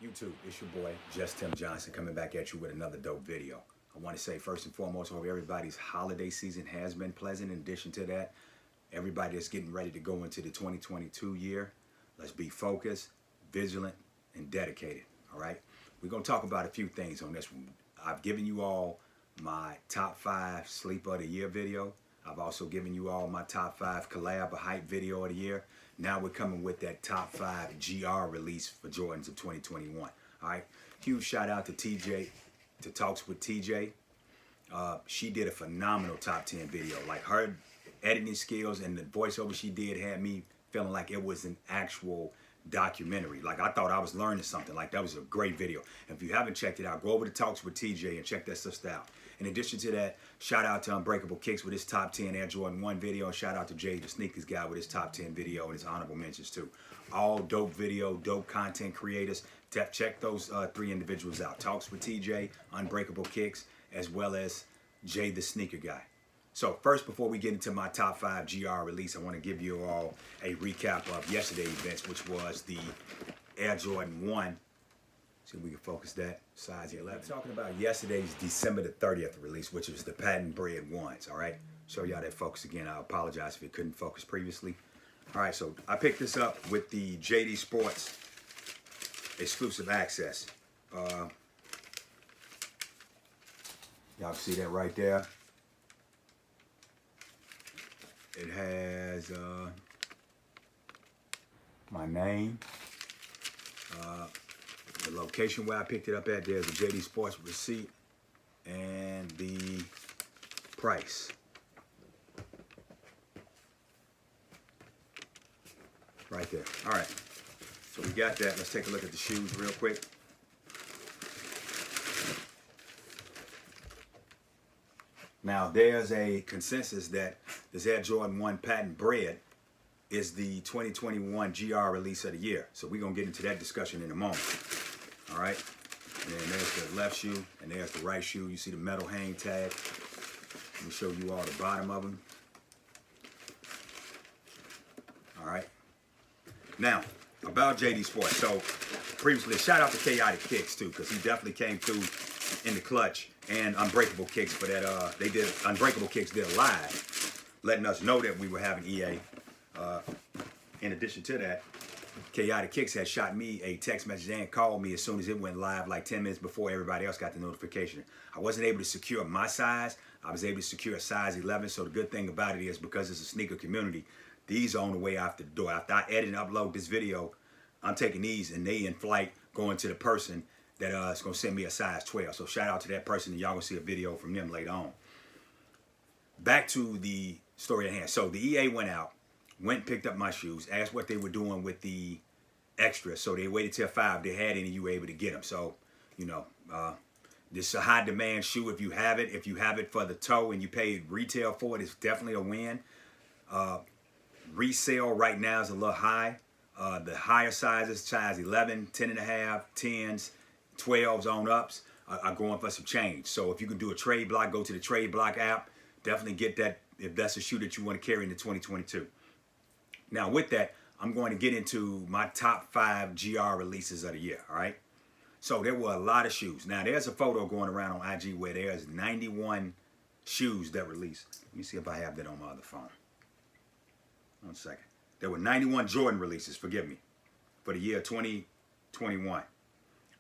YouTube, it's your boy, Just Tim Johnson, coming back at you with another dope video. I want to say first and foremost, I hope everybody's holiday season has been pleasant. In addition to that, everybody that's getting ready to go into the 2022 year, let's be focused, vigilant, and dedicated, all right? We're going to talk about a few things on this one. I've given you all my top 5 sleep of the year video. I've also given you all my top 5 collab or hype video of the year. Now we're coming with that top 5 GR release for Jordans of 2021. All right. Huge shout out to TJ, to Talks with TJ. She did a phenomenal top 10 video. Like, her editing skills and the voiceover she did had me feeling like it was an actual documentary. Like, I thought I was learning something. Like, that was a great video. And if you haven't checked it out, go over to Talks with TJ and check that sister out. In addition to that, shout out to Unbreakable Kicks with his top 10 Air Jordan 1 video. And shout out to Jay the Sneakers Guy with his top 10 video and his honorable mentions too. All dope video, dope content creators. Check those 3 individuals out. Talks with TJ, Unbreakable Kicks, as well as Jay the Sneaker Guy. So first, before we get into my top 5 GR release, I want to give you all a recap of yesterday's events, which was the Air Jordan 1. See if we can focus that, size 11. I'm talking about yesterday's December the 30th release, which was the patent bread ones, all right? Show y'all that focus again. I apologize if it couldn't focus previously. All right, so I picked this up with the JD Sports exclusive access. Y'all can see that right there. It has my name, the location where I picked it up at. There's a JD Sports receipt and the price. Right there. All right. So we got that. Let's take a look at the shoes real quick. Now, there's a consensus that this Air Jordan 1 patent bread is the 2021 GR release of the year. So we're going to get into that discussion in a moment. All right. And then there's the left shoe and there's the right shoe. You see the metal hang tag. Let me show you all the bottom of them. All right. Now, about JD Sports. So previously, shout out to Chaotic Kicks too, because he definitely came through in the clutch, and Unbreakable Kicks for that. Unbreakable Kicks did a live, letting us know that we were having EA. In addition to that, Chaotic Kicks had shot me a text message and called me as soon as it went live, like 10 minutes before everybody else got the notification. I wasn't able to secure my size. I was able to secure a size 11. So the good thing about it is, because it's a sneaker community, these are on the way out the door. After I edit and upload this video, I'm taking these and they in flight going to the person that is going to send me a size 12. So shout out to that person, and y'all going to see a video from them later on. Back to the story at hand. So the EA went out, went and picked up my shoes, asked what they were doing with the extras. So they waited till 5. They had any, you were able to get them. So, you know, this is a high demand shoe if you have it. If you have it for the toe and you paid retail for it, it's definitely a win. Resale right now is a little high. The higher sizes, size 11, 10.5, 10s, 12s on ups are going for some change. So if you can do a trade block, go to the trade block app. Definitely get that if that's a shoe that you want to carry into 2022. Now with that, I'm going to get into my top 5 GR releases of the year, all right? So there were a lot of shoes. Now there's a photo going around on IG where there's 91 shoes that released. Let me see if I have that on my other phone. 1 second. There were 91 Jordan releases, forgive me, for the year 2021.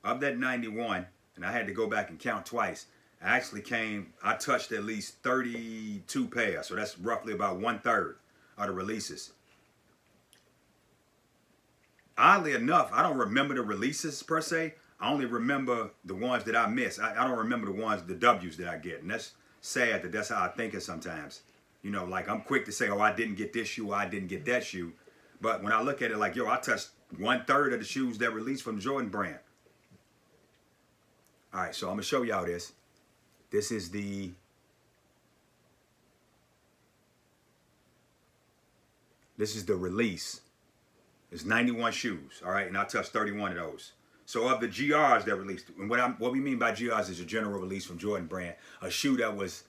Of that 91, and I had to go back and count twice, I touched at least 32 pairs. So that's roughly about 1/3 of the releases. Oddly enough, I don't remember the releases per se. I only remember the ones that I miss. I don't remember the W's that I get. And that's sad that that's how I think it sometimes. You know, like, I'm quick to say, oh, I didn't get this shoe, or I didn't get that shoe. But when I look at it like, yo, I touched 1/3 of the shoes that released from the Jordan brand. All right, so I'm going to show y'all this. This is the release. It's 91 shoes, all right? And I touched 31 of those. So of the GRs that released, and what we mean by GRs is a general release from Jordan brand, a shoe that was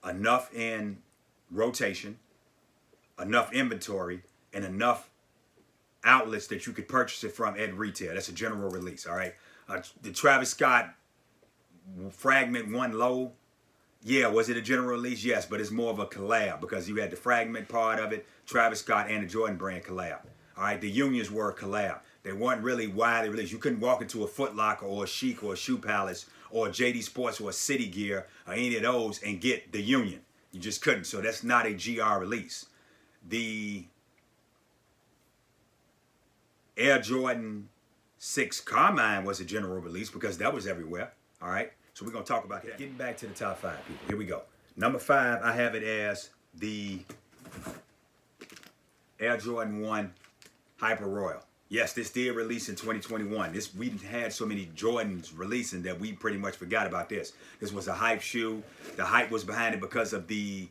enough in rotation, enough inventory, and enough outlets that you could purchase it from at retail. That's a general release, all right? The Travis Scott Fragment 1 Low, yeah, was it a general release? Yes, but it's more of a collab because you had the Fragment part of it, Travis Scott and the Jordan brand collab. All right, the Unions were a collab. They weren't really widely released. You couldn't walk into a Foot Locker or a Chic or a Shoe Palace or a JD Sports or a City Gear or any of those and get the Union. You just couldn't. So that's not a GR release. The Air Jordan 6 Carmine was a general release because that was everywhere. All right. So we're going to talk about that. Getting back to the top 5, people. Here we go. Number 5, I have it as the Air Jordan 1 Hyper Royal. Yes, this did release in 2021. We had so many Jordans releasing that we pretty much forgot about this. This was a hype shoe. The hype was behind it because of the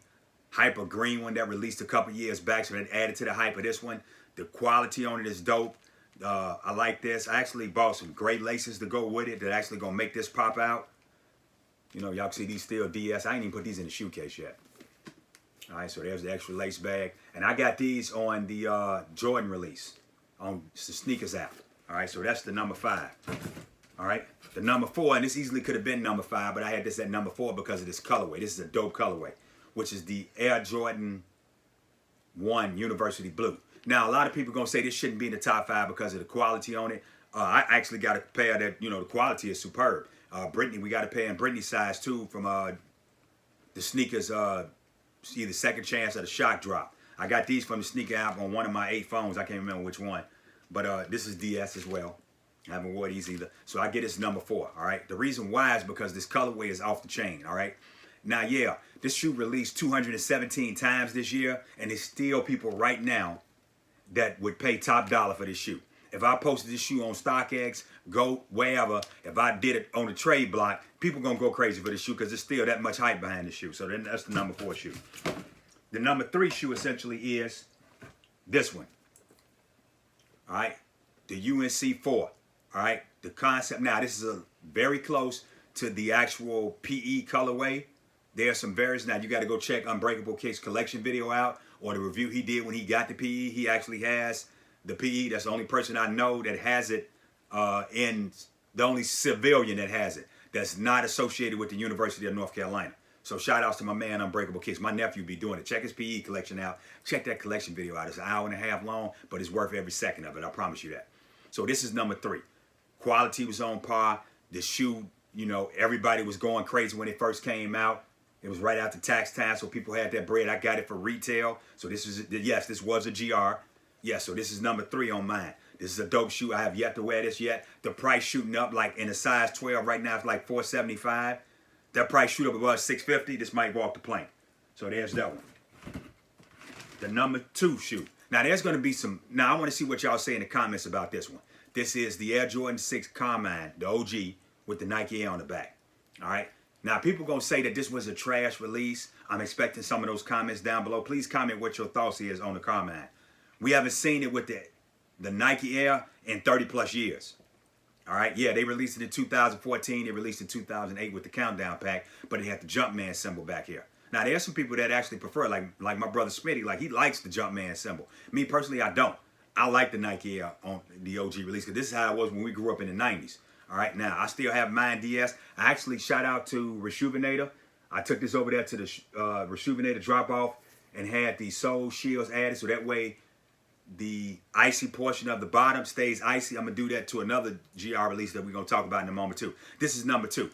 Hyper Green one that released a couple years back, so that added to the hype of this one. The quality on it is dope. I like this. I actually bought some great laces to go with it that actually gonna make this pop out. You know, y'all can see these still DS. I ain't even put these in the shoe case yet. All right, so there's the extra lace bag. And I got these on the Jordan release on the sneakers app. All right, so that's the number 5. All right, the number 4, and this easily could have been number 5, but I had this at number 4 because of this colorway. This is a dope colorway, which is the Air Jordan 1 University Blue. Now, a lot of people are going to say this shouldn't be in the top 5 because of the quality on it. I actually got a pair that, you know, the quality is superb. Brittany, we got a pair in Brittany's size too from the sneakers, either Second Chance or the Shock Drop. I got these from the sneaker app on one of my 8 phones. I can't remember which one. But this is DS as well. I haven't worn these either. So I get this number 4, all right? The reason why is because this colorway is off the chain, all right? Now, yeah, this shoe released 217 times this year, and there's still people right now that would pay top dollar for this shoe. If I posted this shoe on StockX, Go, wherever, if I did it on the trade block, people gonna go crazy for this shoe because there's still that much hype behind the shoe. So then that's the number 4 shoe. The number 3 shoe essentially is this one. All right, the UNC 4. All right, the concept. Now this is very close to the actual PE colorway. There's some variants. Now you got to go check Unbreakable Kicks collection video out or the review he did when he got the PE. He actually has the PE. That's the only person I know that has it, in the only civilian that has it. That's not associated with the University of North Carolina. So shout outs to my man Unbreakable Kicks. My nephew be doing it. Check his PE collection out. Check that collection video out. It's an hour and a half long, but it's worth every second of it. I promise you that. So this is number 3. Quality was on par. The shoe, you know, everybody was going crazy when it first came out. It was right after tax time, so people had that bread. I got it for retail. So this is, yes, this was a GR. Yes, so this is number 3 on mine. This is a dope shoe. I have yet to wear this yet. The price shooting up like in a size 12 right now. It's like $475. That price shoot up above $650. This might walk the plank. So there's that one. The number 2 shoe. Now there's going to be some. Now I want to see what y'all say in the comments about this one. This is the Air Jordan 6 Carmine, the OG with the Nike Air on the back. All right. Now people going to say that this was a trash release. I'm expecting some of those comments down below. Please comment what your thoughts is on the Carmine. We haven't seen it with the Nike Air in 30 plus years. All right, yeah, they released it in 2014. They released it in 2008 with the Countdown Pack, but it had the Jumpman symbol back here. Now, there's some people that actually prefer, like my brother Smitty, like he likes the Jumpman symbol. Me, personally, I don't. I like the Nike Air on the OG release because this is how it was when we grew up in the 90s. All right, now, I still have mine DS. I actually shout out to Rejuvenator. I took this over there to the Rejuvenator drop-off and had the sole shields added so that way the icy portion of the bottom stays icy. I'm going to do that to another GR release that we're going to talk about in a moment too. This is number 2.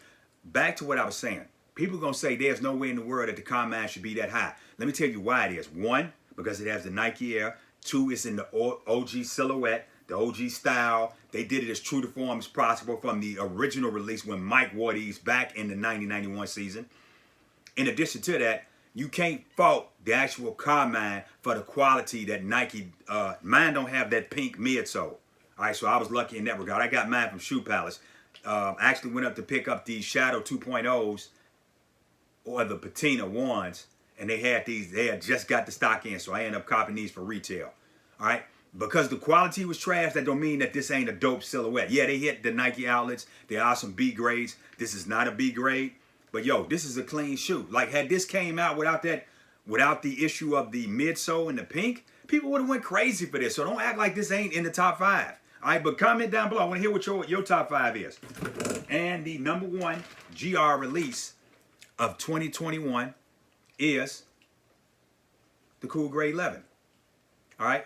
Back to what I was saying. People are going to say there's no way in the world that the Carmine should be that high. Let me tell you why it is. 1, because it has the Nike Air. 2, it's in the OG silhouette, the OG style. They did it as true to form as possible from the original release when Mike wore these back in the 90-91 season. In addition to that, you can't fault the actual Carmine for the quality that Nike, mine don't have that pink midsole. All right, so I was lucky in that regard. I got mine from Shoe Palace. I actually went up to pick up the Shadow 2.0s or the Patina 1s, and they had these. They had just got the stock in, so I ended up copying these for retail. All right, because the quality was trash, that don't mean that this ain't a dope silhouette. Yeah, they hit the Nike outlets. There are some B grades. This is not a B grade. But yo, this is a clean shoe. Like had this came out without the issue of the midsole and the pink, People would have went crazy for this. So don't act like this ain't in the top 5. All right, but comment down below. I want to hear what your top 5 is. And the number 1 GR release of 2021 is the Cool Grey 11. All right.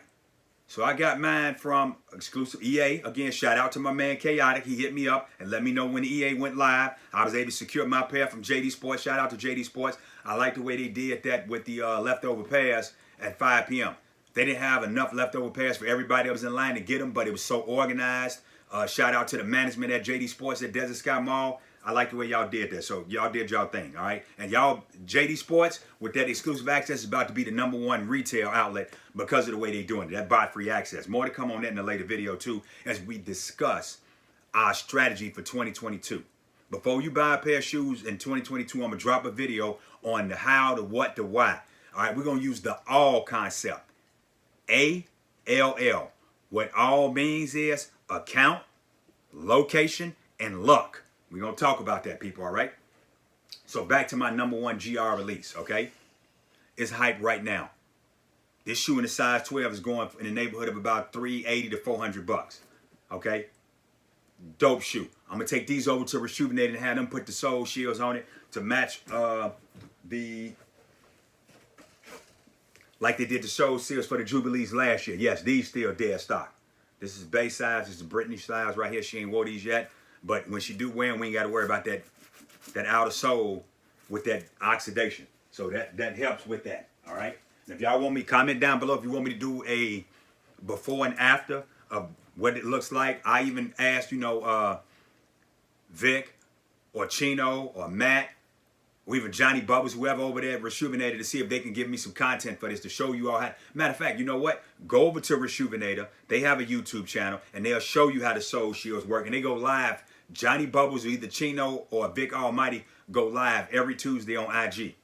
So I got mine from exclusive EA. Again, shout out to my man Chaotic. He hit me up and let me know when the EA went live. I was able to secure my pair from JD Sports. Shout out to JD Sports. I like the way they did that with the leftover pairs at 5 p.m. They didn't have enough leftover pairs for everybody that was in line to get them, but it was so organized. Shout out to the management at JD Sports at Desert Sky Mall. I like the way y'all did that. So y'all did y'all thing, all right? And y'all, JD Sports, with that exclusive access, is about to be the number 1 retail outlet because of the way they're doing it, that bot-free access. More to come on that in a later video, too, as we discuss our strategy for 2022. Before you buy a pair of shoes in 2022, I'm going to drop a video on the how, the what, the why. All right, we're going to use the all concept. ALL. What all means is account, location, and luck. We're going to talk about that, people, all right? So back to my number 1 GR release, okay? It's hype right now. This shoe in the size 12 is going in the neighborhood of about $380 to $400, okay? Dope shoe. I'm going to take these over to Rejuvenate and have them put the sole shields on it to match like they did the sole seals for the Jubilees last year. Yes, these still dead stock. This is base size. This is Brittany size right here. She ain't wore these yet. But when she do wear them, we ain't got to worry about that outer sole with that oxidation. So that helps with that, all right? If y'all want me, comment down below if you want me to do a before and after of what it looks like. I even asked, Vic or Chino or Matt or even Johnny Bubbles, whoever over there at Rejuvenator, to see if they can give me some content for this to show you all how. Matter of fact, you know what? Go over to Rejuvenator. They have a YouTube channel, and they'll show you how the sole shields work. And they go live. Johnny Bubbles or either Chino or Vic Almighty go live every Tuesday on IG.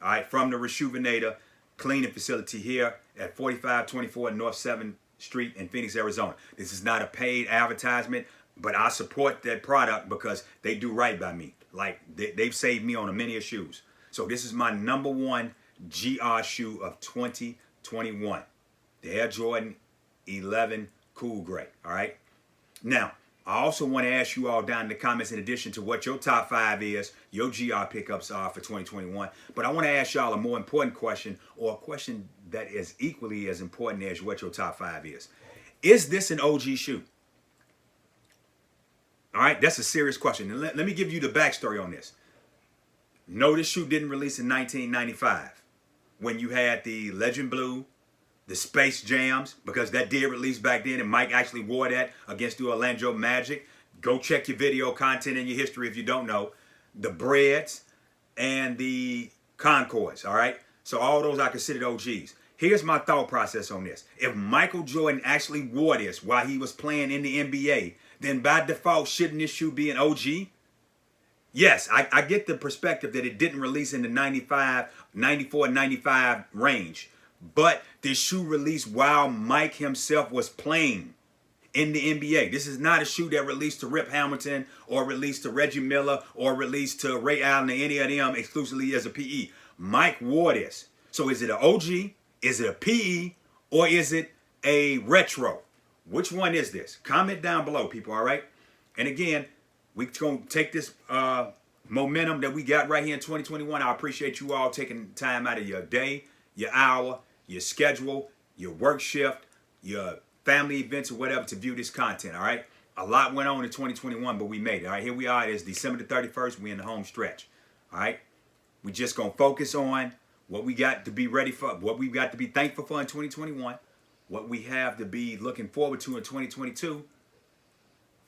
All right, from the Rejuvenator cleaning facility here at 4524 North 7th Street in Phoenix, Arizona. This is not a paid advertisement, but I support that product because they do right by me. Like, they've saved me on a many of shoes. So this is my number 1 GR shoe of 2021. The Air Jordan 11 Cool Grey, all right? Now, I also want to ask you all down in the comments, in addition to what your top 5 is, your GR pickups are for 2021. But I want to ask y'all a more important question, or a question that is equally as important as what your top 5 is. Is this an OG shoe? All right, that's a serious question. And let me give you the backstory on this. No, this shoe didn't release in 1995 when you had the Legend Blue, the Space Jams, because that did release back then, and Mike actually wore that against the Orlando Magic. Go check your video content and your history if you don't know. The Breads and the Concords, all right? So all those I considered OGs. Here's my thought process on this. If Michael Jordan actually wore this while he was playing in the NBA, then by default, shouldn't this shoe be an OG? Yes, I get the perspective that it didn't release in the 94, 95 range. But this shoe released while Mike himself was playing in the NBA. This is not a shoe that released to Rip Hamilton or released to Reggie Miller or released to Ray Allen or any of them exclusively as a PE. Mike wore this. So is it an OG? Is it a PE? Or is it a retro? Which one is this? Comment down below, people, all right? And again, we're going to take this momentum that we got right here in 2021. I appreciate you all taking time out of your day, your hour, your schedule, your work shift, your family events or whatever to view this content, all right? A lot went on in 2021, but we made it, all right? Here we are. It's December the 31st. We're in the home stretch, all right? We just going to focus on what we got to be ready for, what we got to be thankful for in 2021, what we have to be looking forward to in 2022,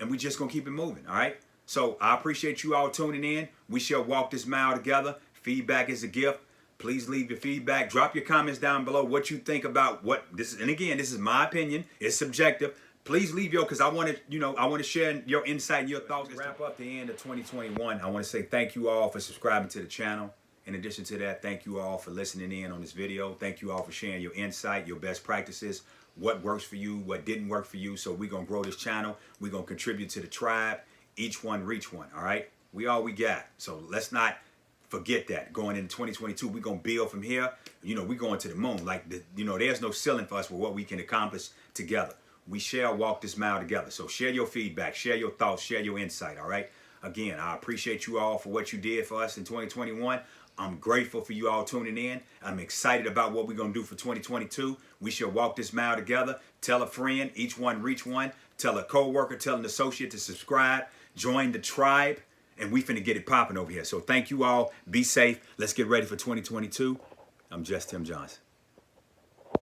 and we just going to keep it moving, all right? So I appreciate you all tuning in. We shall walk this mile together. Feedback is a gift. Please leave your feedback. Drop your comments down below what you think about what this is. And again, this is my opinion. It's subjective. Please leave your, because I want to, I want to share your insight and your thoughts. To wrap up the end of 2021, I want to say thank you all for subscribing to the channel. In addition to that, thank you all for listening in on this video. Thank you all for sharing your insight, your best practices, what works for you, what didn't work for you. So we're going to grow this channel. We're going to contribute to the tribe. Each one reach one, all right? We all we got. So let's not forget that. Going into 2022, we're going to build from here. You know, we're going to the moon. Like, you know, there's no ceiling for us with what we can accomplish together. We shall walk this mile together. So share your feedback, share your thoughts, share your insight, all right? Again, I appreciate you all for what you did for us in 2021. I'm grateful for you all tuning in. I'm excited about what we're going to do for 2022. We shall walk this mile together. Tell a friend, each one reach one. Tell a co-worker, tell an associate to subscribe. Join the tribe, and we finna get it popping over here. So thank you all. Be safe. Let's get ready for 2022. I'm Just Tim Johnson.